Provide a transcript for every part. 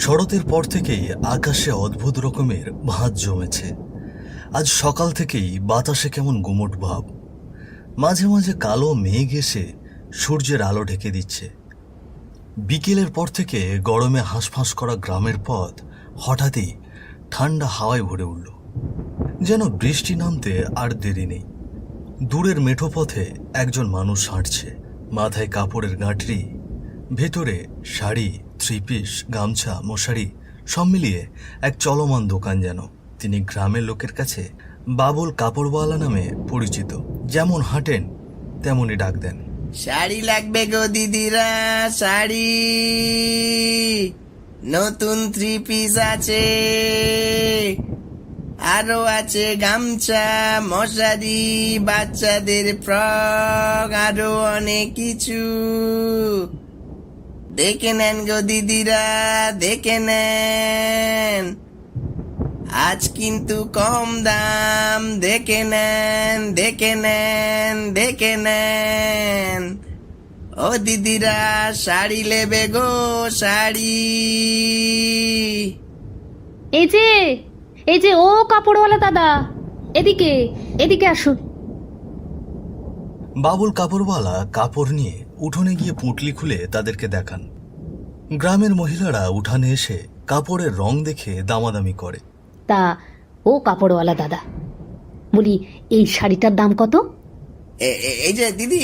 শরতের পর থেকেই আকাশে অদ্ভুত রকমের ভাঁজ জমেছে। আজ সকাল থেকেই বাতাসে কেমন গুমোট ভাব, মাঝে মাঝে কালো মেঘ এসে সূর্যের আলো ঢেকে দিচ্ছে। বিকেলের পর থেকে গরমে হাঁসফাঁস করা গ্রামের পথ হঠাৎই ঠান্ডা হাওয়ায় ভরে উঠল, যেন বৃষ্টি নামতে আর দেরি নেই। দূরের মেঠো পথে একজন মানুষ হাঁটছে, মাথায় কাপড়ের গাঁটরি, ভেতরে শাড়ি, থ্রি পিস, গামছা, মশারি সব মিলিয়ে এক চলমান দোকান যেন। তিনি গ্রামের লোকের কাছে বাবুল কাপড়ওয়ালা নামে পরিচিত। যেমন হাঁটেন তেমনই ডাক দেন। শাড়ি লাগবে গো দিদিরা, শাড়ি, নতুন থ্রি পিস আছে, আরো আছে গামছা, মশারি, বাচ্চাদের ফ্রক, আরো অনেক কিছু। দেখে নেন গো দিদিরা, দেখে নেন, আজ কিন্তু কম দাম, দেখে নেন, দেখে নেন, দেখে নেন। ও দিদিরা, শাড়ি নেবে গো, শাড়ি। এই যে ও কাপড়ওয়ালা দাদা, এদিকে এদিকে আসুন। বাবুল কাপড়ওয়ালা কাপড় নিয়ে উঠোনে গিয়ে পুঁটলি খুলে তাদেরকে দেখান। গ্রামের মহিলারা উঠানে এসে কাপড়ের রং দেখে দামাদামি করে। তা ও কাপড়ওয়ালা দাদা, বলি এই শাড়িটার দাম কত? এই যে দিদি,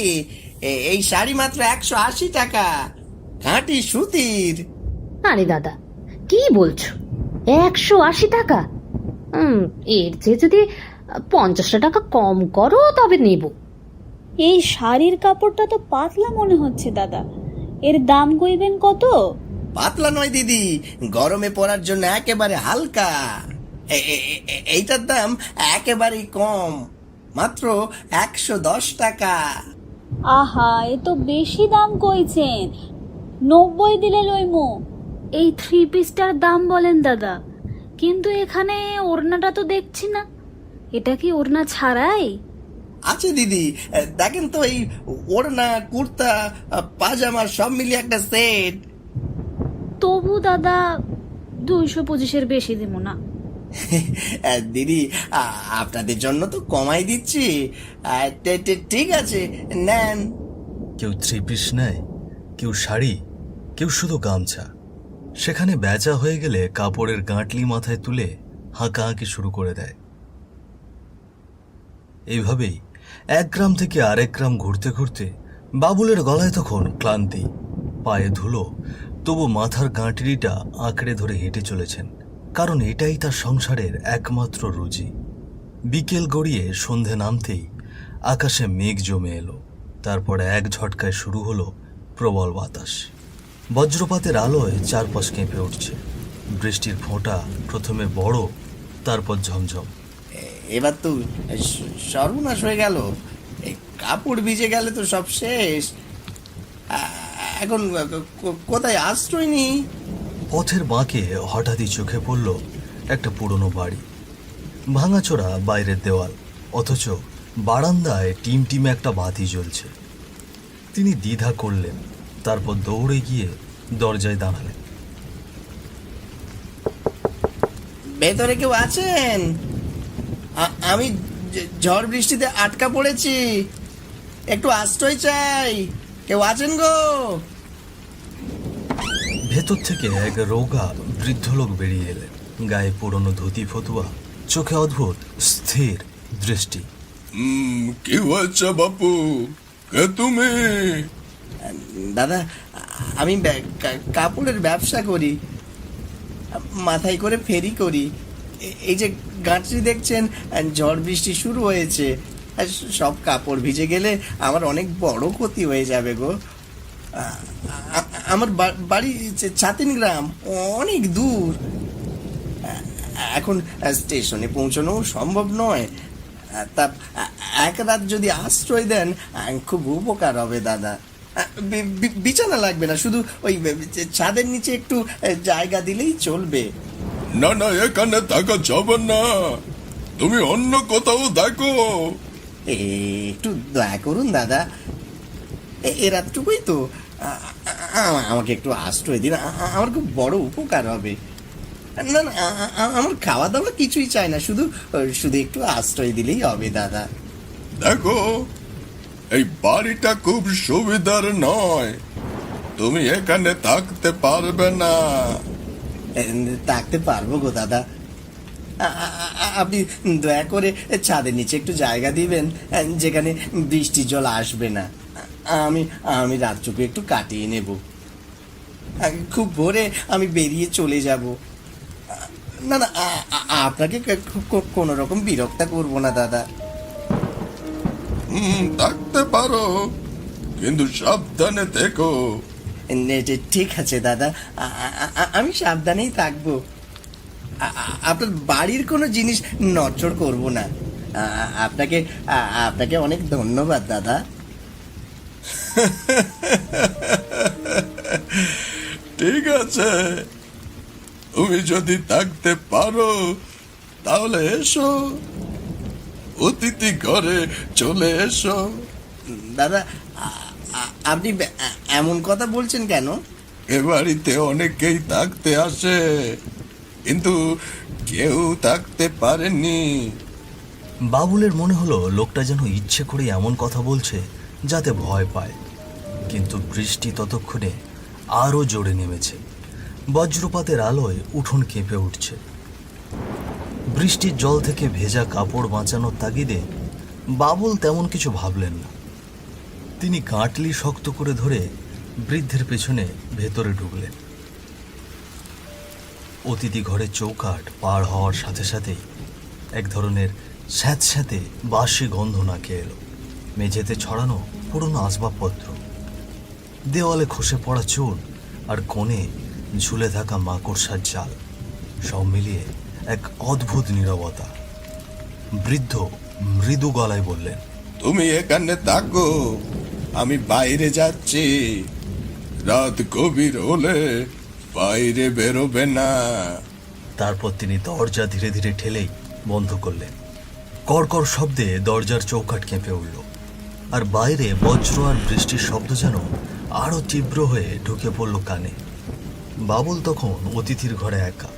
এই শাড়ি মাত্র 180 টাকা, খাঁটি সুতির। আরে দাদা, কি বলছো, 180 টাকা? এর চেয়ে যদি 50 টাকা কম করো তবে নেব। এই শাড়ির কাপড়টা তো পাতলা মনে হচ্ছে দাদা, এর দাম কইবেন কত? পাতলা নয় দিদি, গরমে পরার জন্য একেবারে হালকা। এইটার দাম একেবারেই কম, মাত্র 110 টাকা। আহা, এ তো বেশি দাম কইছেন, 90 দিলে লইমু। এই থ্রি পিসটার দাম বলেন দাদা, কিন্তু এখানে ওড়নাটা তো দেখছি না, এটা কি ওড়না ছাড়াই? আছে দিদি, দেখেন তো, এই ওড়না, কুর্তা, পাজামা সব মিলিয়ে একটা সেট। তবু দাদা 225-এর বেশি দেব না। দিদি, আপনাদের জন্য তো কমাই দিচ্ছি। ঠিক আছে, নেন। কেউ থ্রি পিস নেয়, কেউ শাড়ি, কেউ শুধু গামছা। সেখানে বেচা হয়ে গেলে কাপড়ের গাঁটলি মাথায় তুলে হাঁকাহাঁকি শুরু করে দেয়। এইভাবেই এক গ্রাম থেকে আরেক গ্রাম ঘুরতে ঘুরতে বাবুলের গলায় তখন ক্লান্তি, পায়ে ধুলো, তবু মাথার গাঁটরিটা আঁকড়ে ধরে হেঁটে চলেছেন, কারণ এটাই তার সংসারের একমাত্র রুজি। বিকেল গড়িয়ে সন্ধে নামতেই আকাশে মেঘ জমে এলো। তারপর এক ঝটকায় শুরু হলো প্রবল বাতাস। বজ্রপাতের আলোয় চারপাশ কেঁপে উঠছে। বৃষ্টির ফোঁটা প্রথমে বড়, তারপর ঝমঝম। এবার তো সর্বনাশ হয়ে গেল, এই কাপড় ভিজে গেলে তো সব শেষ। এখন কোথায় আশ্রয় নি? পথের বাঁকে হঠাৎই চোখে পড়ল একটা পুরনো বাড়ি। ভাঙাচোরা বাইরের দেওয়াল, অথচ বারান্দায় টিমটিমে একটা বাতি জ্বলছে। তিনি দ্বিধা করলেন, তারপর দৌড়ে গিয়ে দরজায় দাঁড়ালেন। ভেতরে কেউ আছেন? আমি ঝড় বৃষ্টিতে আটকা পড়েছি, একটু আশ্রয় চাই, কেউ আছেন গো? ভেতর থেকে এক রোগা বৃদ্ধ লোক বেরিয়ে এলেন। গায়ে পুরনো ধুতি ফতুয়া, চোখে অদ্ভুত স্থির দৃষ্টি। কি হয়েছে বাপু, কে তুমি? দাদা, আমি কাপড়ের ব্যবসা করি, মাথায় করে ফেরি করি। এই যে গাঁটরি দেখছেন, ঝড় বৃষ্টি শুরু হয়েছে, সব কাপড় ভিজে গেলে আমার অনেক বড় ক্ষতি হয়ে যাবে গো। আমার বাড়ি ছাতিন গ্রাম, অনেক দূর। এখন স্টেশনে পৌঁছানো সম্ভব নয়। তা এক রাত যদি আশ্রয় দেন খুব উপকার হবে দাদা। বিছানা লাগবে না, শুধু ওই ছাদের নিচে একটু জায়গা দিলেই চলবে। না না, এখানে থাকা যাবে না, তুমি অন্য কোথাও দেখো। একটু দয়া করুন দাদা, এ রাতটুকুই তো, আমাকে একটু আশ্রয় দিন, আমার খুব বড় উপকার হবে। না না, আমার খাওয়া দাওয়া কিছুই চাই না, শুধু শুধু একটু আশ্রয় দিলেই হবে দাদা। দেখো, এই বাড়িটা খুব সুবিধার নয়, তুমি এখানে থাকতে পারবে না। থাকতে পারবো গো দাদা। আপনি দয়া করে ছাদের নিচে একটু জায়গা দিবেন, যেখানে বৃষ্টির জল আসবে না। আমি আমি রাতটুকু একটু কাটিয়ে নেব, খুব ভোরে আমি বেরিয়ে চলে যাব। না না, আপনাকে কোনো রকম বিরক্ত করবো না দাদা। থাকতে পারো, কিন্তু সাবধানে থেকো। ঠিক আছে দাদা, আমি সাবধানেই থাকবো। আপনার বাড়ির কোনো জিনিস নড়চড় করব না। আপনাকে আপনাকে অনেক ধন্যবাদ দাদা। ঠিক আছে, তুমি যদি থাকতে পারো তাহলে এসো, অতিথি ঘরে চলে এসো। দাদা, আপনি এমন কথা বলছেন কেন? এ বাড়িতে অনেকেই থাকতে আসে, কিন্তু কেউ থাকতে পারেনি। বাবুলের মনে হলো লোকটা যেন ইচ্ছে করে এমন কথা বলছে যাতে ভয় পায়। কিন্তু বৃষ্টি ততক্ষণে আরও জোরে নেমেছে। বজ্রপাতের আলোয় উঠোন কেঁপে উঠছে। বৃষ্টির জল থেকে ভেজা কাপড় বাঁচানোর তাগিদে বাবুল তেমন কিছু ভাবলেন না। তিনি গাঁটলি শক্ত করে ধরে বৃদ্ধের পেছনে ভেতরে ঢুকলেন। অতিথি ঘরের চৌকাঠ পার হওয়ার সাথে সাথেই এক ধরনের স্যাঁতস্যাঁতে বাসি গন্ধ নাকে এলো। মেঝেতে ছড়ানো পুরনো আসবাবপত্র, দেওয়ালে খসে পড়া চুন, আর কোণে ঝুলে থাকা মাকড়সার জাল, সব মিলিয়ে এক অদ্ভুত নীরবতা। বৃদ্ধ মৃদু গলায় বললেন, তুমি এখানে থাকো, আমি বাইরে যাচ্ছি। রাত গভীর হলে বাইরে বেরোবে না। তারপর তিনি দরজা ধীরে ধীরে ঠেলেই বন্ধ করলেন। কড়কড় শব্দে দরজার চৌকাঠ কেঁপে উঠল, আর বাইরে বজ্র আর বৃষ্টির শব্দ যেন আরো তীব্র হয়ে ঢুকে পড়ল কানে। বাবুল তখন অতিথির ঘরে একা,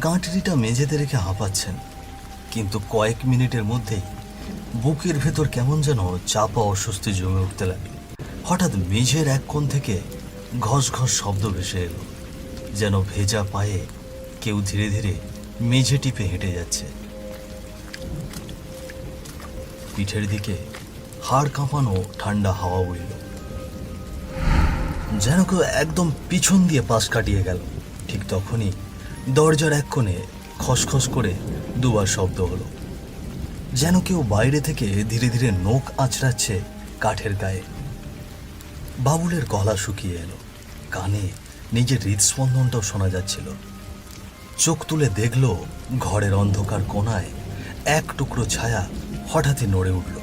গাঁটরিটা মেঝেতে রেখে হাঁপাচ্ছেন। কিন্তু কয়েক মিনিটের মধ্যেই বুকের ভেতর কেমন যেন চাপা অস্বস্তি জমে উঠতে লাগলো। হঠাৎ মেঝের এক কোণ থেকে ঘস ঘস শব্দ ভেসে এলো, যেন ভেজা পায়ে কেউ ধীরে ধীরে মেঝে টিপে হেঁটে যাচ্ছে। পিঠের দিকে হাড় কাঁপানো ঠান্ডা হাওয়া বইল, যেন কেউ একদম পিছন দিয়ে পাশ কাটিয়ে গেল। ঠিক তখনই দরজার এক কোণে খসখস করে দুবার শব্দ হলো, যেন কেউ বাইরে থেকে ধীরে ধীরে নখ আঁচড়াচ্ছে কাঠের গায়ে। বাবুলের গলা শুকিয়ে এলো, কানে নিজের হৃদস্পন্দনটাও শোনা যাচ্ছিল। চোখ তুলে দেখল ঘরের অন্ধকার কোণায় এক টুকরো ছায়া হঠাৎই নড়ে উঠল।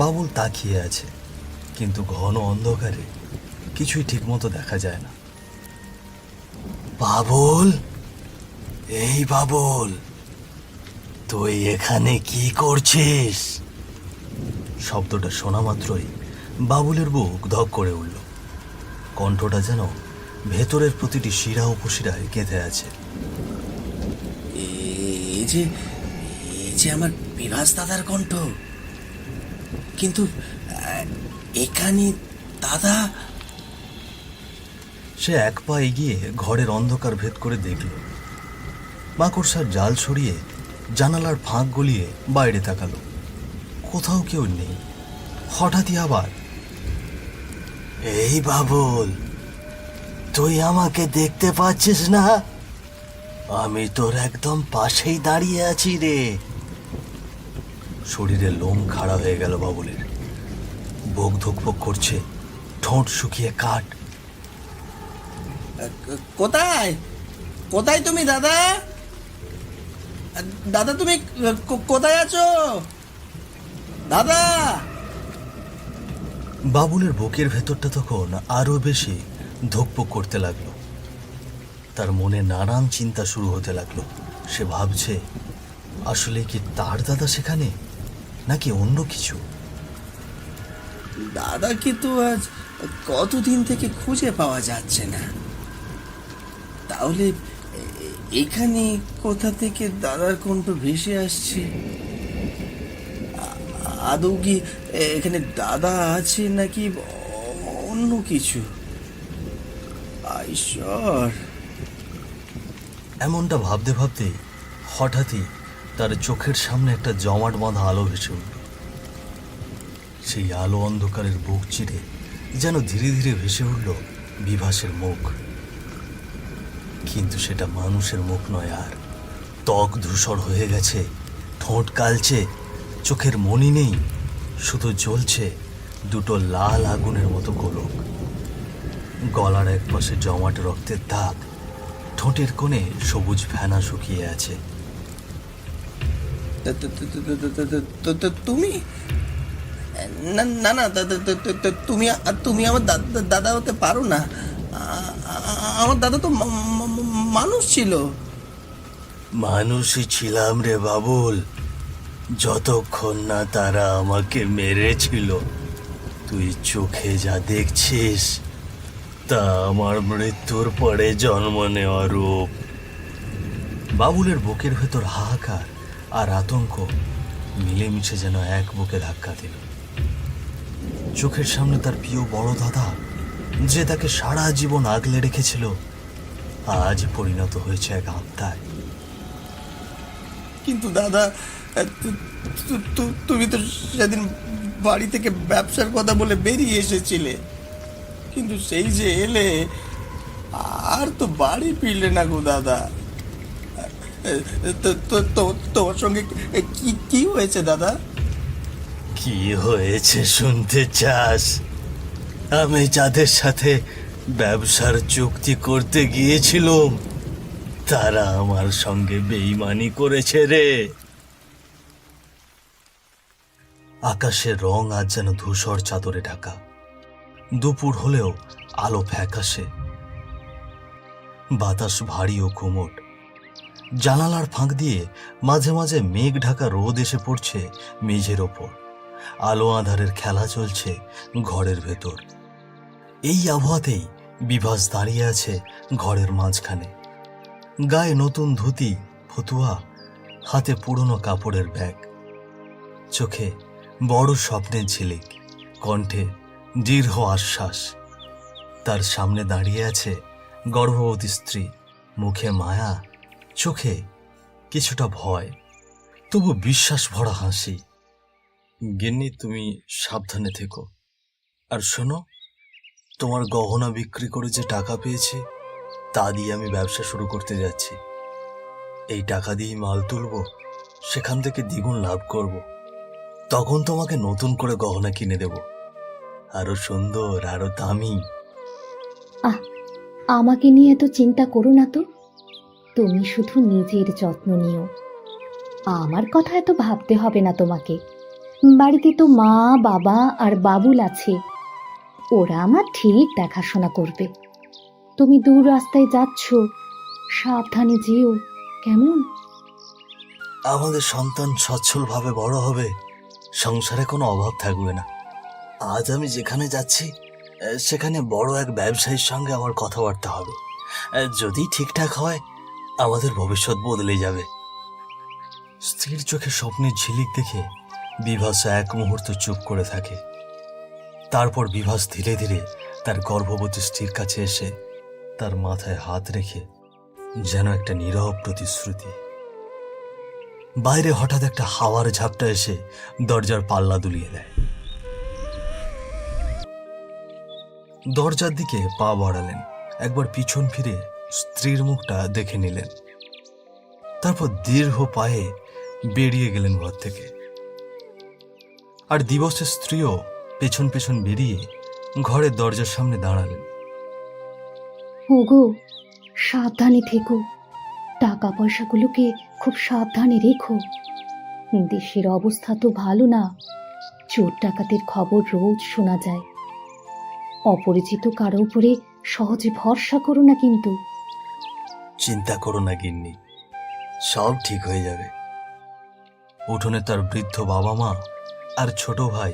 বাবুল তাকিয়ে আছে, কিন্তু ঘন অন্ধকারে কিছুই ঠিকমতো দেখা যায় না। বাবুল, এই বাবুল, তুই এখানে কি করছিস? শব্দটা শোনা মাত্রই বাবুলের বুক ধক করে উঠল। কণ্ঠটা যেন ভেতরের প্রতিটি শিরা উপশিরায় গেঁথে আছে। এই যে আমার বিভাস দাদার কণ্ঠ, কিন্তু এখানে দাদা। সে এক পা এগিয়ে ঘরের অন্ধকার ভেদ করে দেখল। মাকড়সার জাল ছড়িয়ে জানালার ফাঁক গলিয়ে বাইরে তাকালো, কোথাও কেউ নেই। হঠাৎই আবার, এই বাবুল, তুই আমাকে দেখতে পাচ্ছিস না? আমি তোর একদম পাশেই দাঁড়িয়ে আছি রে। শরীরে লোম খাড়া হয়ে গেল বাবুলের, বুক ধুকপুক করছে, ঠোঁট শুকিয়ে কাঠ। কোথায় কোথায় তুমি দাদা? দাদা, তুমি কোথায় আছো দাদা? বাবুলের বুকের ভেতরটা তখন আরো বেশি ধুকপুক করতে লাগলো। তার মনে নানান চিন্তা শুরু হতে লাগলো। সে ভাবছে, আসলে কি তার দাদা সেখানে, নাকি অন্য কিছু? দাদা কিন্তু আজ কতদিন থেকে খুঁজে পাওয়া যাচ্ছে না। তাহলে এখানে কোথা থেকে দাদার কণ্ঠ ভেসে আসছে? আদৌ কি এখানে দাদা আছে নাকি অন্য কিছু? ঈশ্বর! এমনটা ভাবতে ভাবতে হঠাৎই তার চোখের সামনে একটা জমাট বাঁধা আলো ভেসে উঠল। সেই আলো অন্ধকারের বুক চিরে যেন ধীরে ধীরে ভেসে উঠল বিভাসের মুখ। কিন্তু সেটা মানুষের মুখ নয়, আর ত্বক ধূসর হয়ে গেছে, ঠোঁট কালচে, চোখের মনি নেই, শুধু জ্বলছে দুটো লাল আগুনের মতো গোলক। গলার এক পাশে জমাট রক্তের দাগ, ঠোঁটের কোণে সবুজ ফেনা শুকিয়ে আছে। তুমি? না না না, তুমি আমার দাদা হতে পারো না। আমার দাদা তো মানুষ ছিল। মানুষই ছিলাম রে বাবুল, যতক্ষণ না তারা আমাকে মেরেছিল। তুই চোখে যা দেখছিস তা আমার মৃত্যুর পরে জন্ম নেওয়া রূপ। বাবুলের বুকের ভেতর হাহাকার আর আতঙ্ক মিলেমিশে যেন এক বুকে ধাক্কা দিল। চোখের সামনে তার প্রিয় বড় দাদা, যে তাকে সারা জীবন আগলে রেখেছিল, আজ পরিণত হয়েছে এক আত্মায়। কিন্তু দাদা, তুমি তো সেদিন বাড়ি থেকে ব্যবসার কথা বলে বেরিয়ে এসেছিলে, কিন্তু সেই যে এলে আর তো বাড়ি ফিরলে না গো দাদা। তোমার সঙ্গে কি কি হয়েছে দাদা? কি হয়েছে শুনতে চাস? আমি যাদের সাথে ব্যবসার চুক্তি করতে গিয়েছিলাম তারা আমার সঙ্গে বেইমানি করেছে রে। আকাশের রং আজ যেন ধূসর চাদরে ঢাকা। দুপুর হলেও আলো ফ্যাকাশে, বাতাস ভারী ও ঘুমট। জানালার ফাঁক দিয়ে মাঝে মাঝে মেঘ ঢাকা রোদ এসে পড়ছে মেঝের ওপর। আলো আঁধারের খেলা চলছে ঘরের ভেতর। এই আবহাওয়াতেই বিভাস দাঁড়িয়ে আছে ঘরের মাঝখানে, গায়ে নতুন ধুতি, ফতুয়া, হাতে পুরনো কাপড়ের ব্যাগ, চোখে বড় স্বপ্নের ঝিলিক, কণ্ঠে দীর্ঘ আশ্বাস। তার সামনে দাঁড়িয়ে আছে গর্ভবতী স্ত্রী, মুখে মায়া, চোখে কিছুটা ভয়, তবু বিশ্বাস ভরা হাসি। গিন্নি, তুমি সাবধানে থেকো। আর শোনো, তোমার গহনা বিক্রি করে যে টাকা পেয়েছি তা দিয়ে আমি ব্যবসা শুরু করতে যাচ্ছি। এই টাকা দিয়েই মাল তুলব, সেখান থেকে দ্বিগুণ লাভ করব। তখন তোমাকে নতুন করে গহনা কিনে দেব, আরো সুন্দর, আরো দামি। আমাকে নিয়ে এত চিন্তা করো না তো। তুমি শুধু নিজের যত্ন নিও, আমার কথা এত ভাবতে হবে না তোমাকে। বাড়িতে তো মা, বাবা আর বাবুল আছে, ওরা আমার ঠিক দেখাশোনা করবে। তুমি দূর রাস্তায় যাচ্ছ, সাবধানে যেও, কেমন? আমাদের সন্তান সচ্ছলভাবে বড় হবে, সংসারে কোনো অভাব থাকবে না। আজ আমি যেখানে যাচ্ছি সেখানে বড় এক ব্যবসায়ীর সঙ্গে আমার কথাবার্তা হবে। যদি ঠিকঠাক হয় আমাদের ভবিষ্যৎ বদলে যাবে। স্ত্রীর চোখে স্বপ্নের ঝিলিক দেখে বিভাস এক মুহূর্ত চুপ করে থাকে। তারপর বিভাস ধীরে ধীরে তার গর্ভবতী স্ত্রীর কাছে এসে তার মাথায় হাত রেখে যেন একটা নীরব প্রতিশ্রুতি। বাইরে হঠাৎ একটা হাওয়ার ঝাপটা এসে দরজার পাল্লা দুলিয়ে দেয়। দরজার দিকে পা বাড়ালেন, একবার পিছন ফিরে স্ত্রীর মুখটা দেখে নিলেন, তারপর দীর্ঘ পায়ে বেরিয়ে গেলেন ঘর থেকে। আর দিবসের স্ত্রীও পেছন পেছন বেরিয়ে ঘরের দরজার সামনে দাঁড়ালেন। ওগো, সাবধানে থেকো, টাকা পয়সাগুলোকে খুব সাবধানে রেখো। দেশের অবস্থা তো ভালো না, চোর ডাকাতের খবর রোজ শোনা যায়। অপরিচিত কারো উপরে সহজে ভরসা করো না কিন্তু। চিন্তা করো না গিন্নি, সব ঠিক হয়ে যাবে। উঠোনে তার বৃদ্ধ বাবা মা আর ছোট ভাই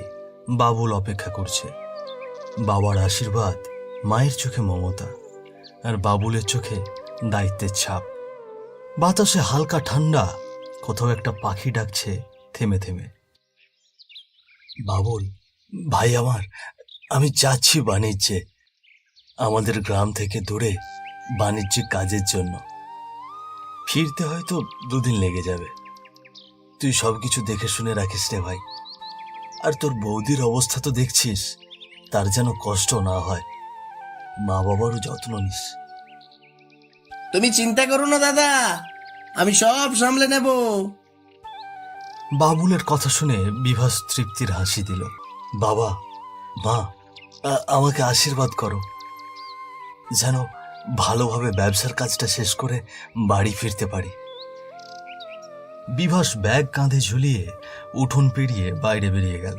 বাবুল অপেক্ষা করছে। বাবার আশীর্বাদ, মায়ের চোখে মমতা, আর বাবুলের চোখে দায়িত্বের ছাপ। বাতাসে হালকা ঠান্ডা, কোথাও একটা পাখি ডাকছে থেমে থেমে। বাবুল, ভাই আমার, আমি যাচ্ছি বাণিজ্যে, আমাদের গ্রাম থেকে দূরে বাণিজ্যিক কাজের জন্য। ফিরতে হয়তো 2 দিন লেগে যাবে। তুই সবকিছু দেখে শুনে রাখিস রে ভাই। আর তোর বৌদির অবস্থা তো দেখছিস, তার যেন কষ্ট না হয়। মা বাবারও যত্ন নিস। তুমি চিন্তা করো না দাদা, আমি সব সামলে নেব। বাবুলের কথা শুনে বিভাস তৃপ্তির হাসি দিল। বাবা, মা, আমাকে আশীর্বাদ করো, যেন ভালোভাবে ব্যবসার কাজটা শেষ করে বাড়ি ফিরতে পারি। বিভাস ব্যাগ কাঁধে ঝুলিয়ে উঠোন পেরিয়ে বাইরে বেরিয়ে গেল।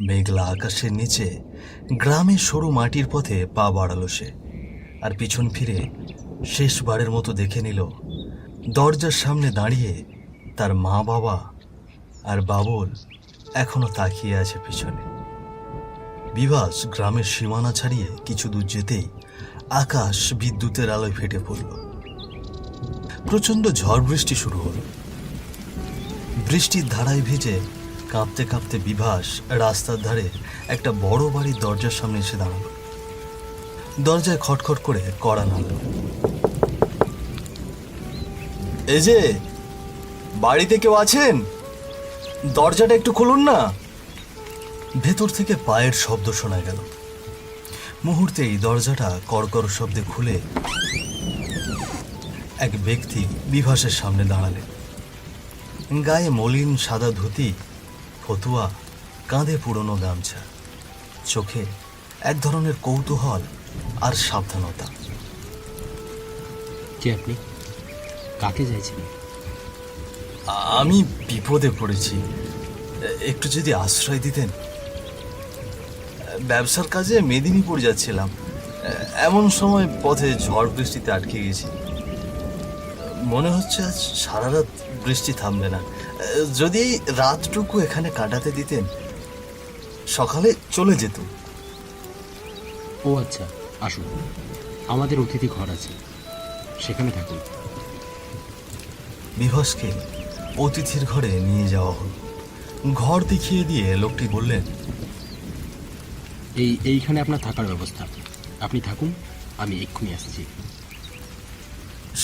মেঘলা আকাশের নিচে গ্রামের সরু মাটির পথে পা বাড়ালো সে, আর পিছন ফিরে শেষবারের মতো দেখে নিল দরজার সামনে দাঁড়িয়ে তার মা বাবা আর বাবুল এখনো তাকিয়ে আছে পিছনে। বিভাস গ্রামের সীমানা ছাড়িয়ে কিছু দূর যেতেই আকাশ বিদ্যুতের আলোয় ফেটে পড়ল। প্রচন্ড ঝড় বৃষ্টি শুরু হলো। বৃষ্টির ধারায় ভিজে কাঁপতে কাঁপতে বিভাস রাস্তার ধারে একটা বড় বাড়ির দরজার সামনে এসে দাঁড়ালো। দরজায় খটখট করে কড়া নাড়ল। এই যে, বাড়িতে কেউ আছেন? দরজাটা একটু খুলুন না। ভেতর থেকে পায়ের শব্দ শোনা গেল। মুহূর্তেই দরজাটা কড়কড় শব্দে খুলে এক ব্যক্তি বিভাসের সামনে দাঁড়ালেন। গায়ে মলিন সাদা ধুতি, ফতুয়া, কাঁধে পুরনো গামছা, চোখে এক ধরনের কৌতূহল আর সাবধানতা। কে আপনি? কাকে চাইছেন? আমি বিপদে পড়েছি, একটু যদি আশ্রয় দিতেন। ব্যবসার কাজে মেদিনীপুর যাচ্ছিলাম, এমন সময় পথে ঝড় বৃষ্টিতে আটকে গেছি। মনে হচ্ছে আজ সারা রাত বৃষ্টি থামবে না। যদি এই রাতটুকু এখানে কাটাতে দিতেন, সকালে চলে যেত। ও আচ্ছা, আসুন, আমাদের অতিথি ঘর আছে, সেখানে থাকুন। বিভাসকে অতিথির ঘরে নিয়ে যাওয়া হলো। ঘর দেখিয়ে দিয়ে লোকটি বললেন, এইখানে আপনার থাকার ব্যবস্থা, আপনি থাকুন, আমি এক্ষুনি আসছি।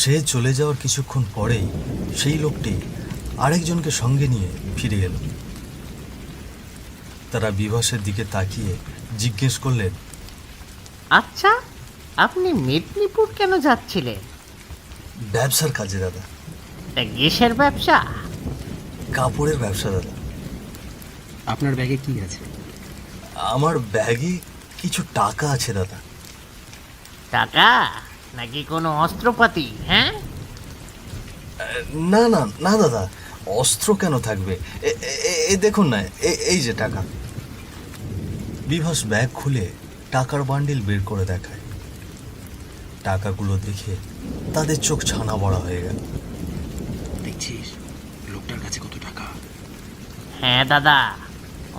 সে চলে যাওয়ার কিছুক্ষণ পরেই সেই লোকটি আরেকজনকে সঙ্গে নিয়ে ফিরে এলো। তারা বিভাসের দিকে তাকিয়ে জিজ্ঞেস করলেন, আচ্ছা, আপনি মেদিনীপুর কেন যাচ্ছিলেন? ব্যবসার কাজে দাদা। তা কিসের ব্যবসা? কাপড়ের ব্যবসা দাদা। আপনার ব্যাগে কি আছে? আমার ব্যাগে কিছু টাকা আছে দাদা। টাকা নাকি কোনো অস্ত্রপাতি? হ্যাঁ, না না না দাদা, অস্ত্র কেন থাকবে? এ দেখুন না, এই যে টাকা। বিভাস ব্যাগ খুলে টাকার বান্ডিল বের করে দেখায়। টাকাগুলো দেখে তাদের চোখ ছানা বড়া হয়ে গেল। দেখছিস লোকটার কাছে কত টাকা? হ্যাঁ দাদা,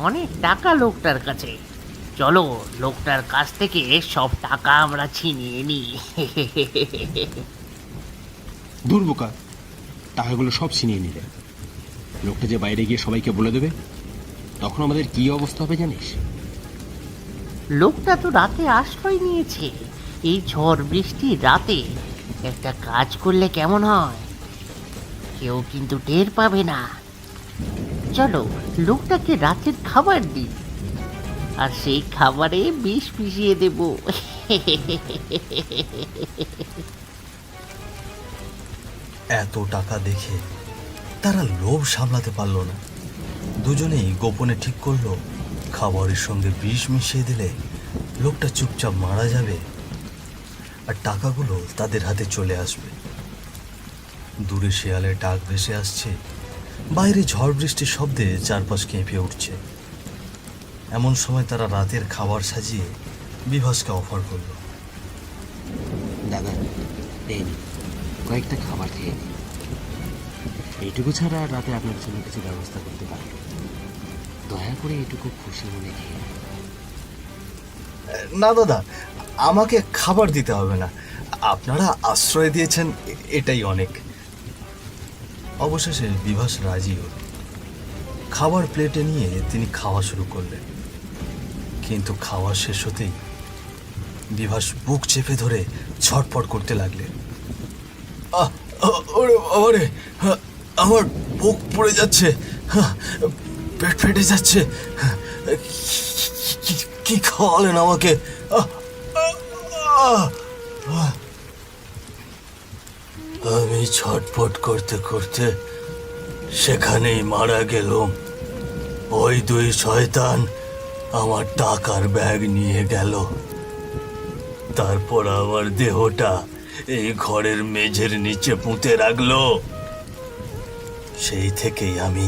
অনেক টাকা লোকটার কাছে। চলো লোকটার কাছ থেকে সব টাকা আমরা ছিনিয়ে নিই। দূর বোকা, টাকাগুলো সব ছিনিয়ে নিলে লোকটা যে বাইরে গিয়ে সবাইকে বলে দেবে, তখন আমাদের কি অবস্থা হবে জানিস? লোকটা তো রাতে আশ্রয় নিয়েছে। এই ঝড় বৃষ্টির রাতে একটা কাজ করলে কেমন হয়? কেউ কিন্তু টের পাবে না। চলো লোকটাকে রাতের খাবার দিই, আর সেই খাবারে বিষ মিশিয়ে দেব। এত টাকা দেখে তারা লোভ সামলাতে পারল না। দুজনেই গোপনে ঠিক করলো, খাবারের সঙ্গে বিষ মিশিয়ে দিলে লোকটা চুপচাপ মারা যাবে আর টাকাগুলো তাদের হাতে চলে আসবে। দূরে শেয়ালের ডাক ভেসে আসছে, বাইরে ঝড় বৃষ্টির শব্দে চারপাশ কেঁপে উঠছে। এমন সময় তারা রাতের খাবার সাজিয়ে বিভাসকে অফার করল। দাদা, এই নিন, কয়েকটা খাবার খেয়ে নিন। এইটুকু ছাড়া আর রাতে আপনার জন্য কিছু ব্যবস্থা করতে পারি। দয়া করে এটুকু খুশি মনে খেয়ে নে। না দাদা, আমাকে খাবার দিতে হবে না, আপনারা আশ্রয় দিয়েছেন এটাই অনেক। অবশেষে বিভাস রাজি হল। খাবার প্লেটে নিয়ে তিনি খাওয়া শুরু করলেন, কিন্তু খাওয়া শেষ হতেই বিভাস বুক চেপে ধরে ছটফট করতে লাগলেন। ওরে বাবারে, আমার বুক পড়ে যাচ্ছে, পেট ফেটে যাচ্ছে, কি খাওয়ালেন আমাকে? আমি ছটফট করতে করতে সেখানেই মারা গেলুম। ওই দুই শয়তান আমার টাকার ব্যাগ নিয়ে গেল। তারপর আমার দেহটা এই ঘরের মেঝের নিচে পুঁতে রাখলো। সেই থেকেই আমি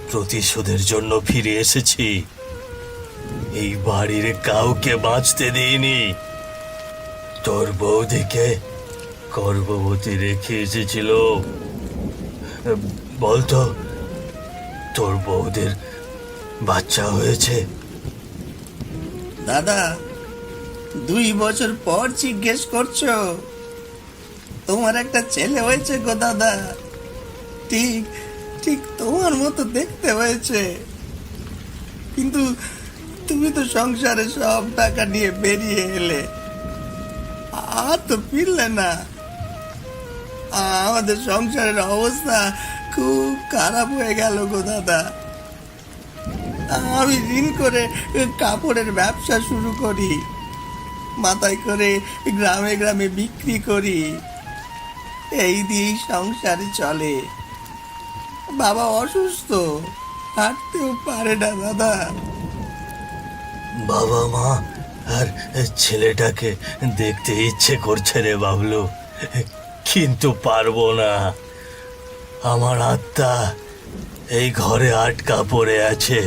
প্রতিশোধের জন্য ফিরে এসেছি। এই বাড়ির কাউকে বাঁচতে দিইনি। তোর বৌদিকে গর্ভবতী রেখে এসেছিল। বলতো, তোর বৌদির বাচ্চা হয়েছে? দাদা, 2 বছর পর জিজ্ঞেস করছো? তোমার একটা ছেলে হয়েছে গো দাদা। ঠিক ঠিক তোমার মতো দেখতে হয়েছে। কিন্তু তুমি তো সংসারে সব টাকা নিয়ে বেরিয়ে এলে, আর তো ফিরলে না। আমাদের সংসারের অবস্থা খুব খারাপ হয়ে গেল গো দাদা। আমি ঋণ করে কাপড়ের ব্যবসা শুরু করি, মাথায় করে গ্রামে গ্রামে বিক্রি করি। এই দিয়েই সংসারে চলে। বাবা অসুস্থ, হাঁটতেও পারে না দাদা। বাবা মা আর ছেলেটাকে দেখতে ইচ্ছে করছে রে বাবলু, কিন্তু পারবো না। আমার আত্মা এই ঘরে আটকা পড়ে আছে।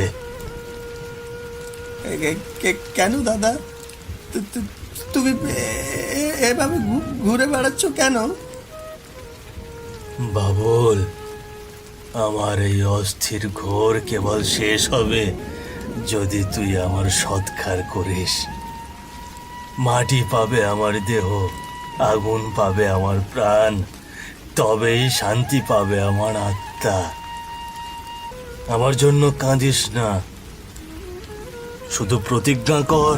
কেন দাদা? তুমি এভাবে ঘুরে বেড়াচ্ছ কেন? বাবুল, আমার এই অস্থির ঘোর কেবল শেষ হবে যদি তুই আমার সৎকার করিস। মাটি পাবে আমার দেহ, আগুন পাবে আমার প্রাণ, তবেই শান্তি পাবে আমার আত্মা। আমার জন্য কাঁদিস না, শুধু প্রতিজ্ঞা কর,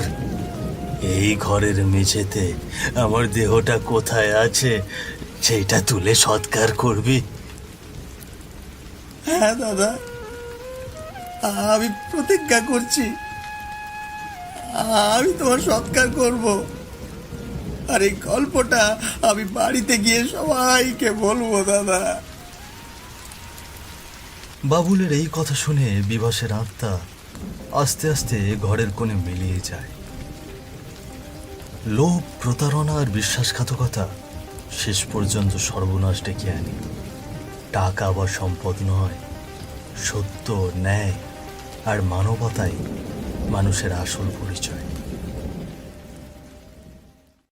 এই ঘরের মেঝেতে আমার দেহটা কোথায় আছে সেইটা তুলে সৎকার করবি। হ্যাঁ দাদা, আমি প্রতিজ্ঞা করছি, আমি তোমার সৎকার করব। আর এই গল্পটা আমি বাড়িতে গিয়ে সবাইকে বলবো দাদা। বাবুলের এই কথা শুনে বিভাসের আত্মা আস্তে আস্তে ঘরের কোণে মিলিয়ে যায়। লোভ, প্রতারণা আর বিশ্বাসঘাতকতা শেষ পর্যন্ত সর্বনাশ ডেকে আনে। টাকা বা সম্পদ নয়, সত্য, ন্যায় আর মানবতাই মানুষের আসল পরিচয়।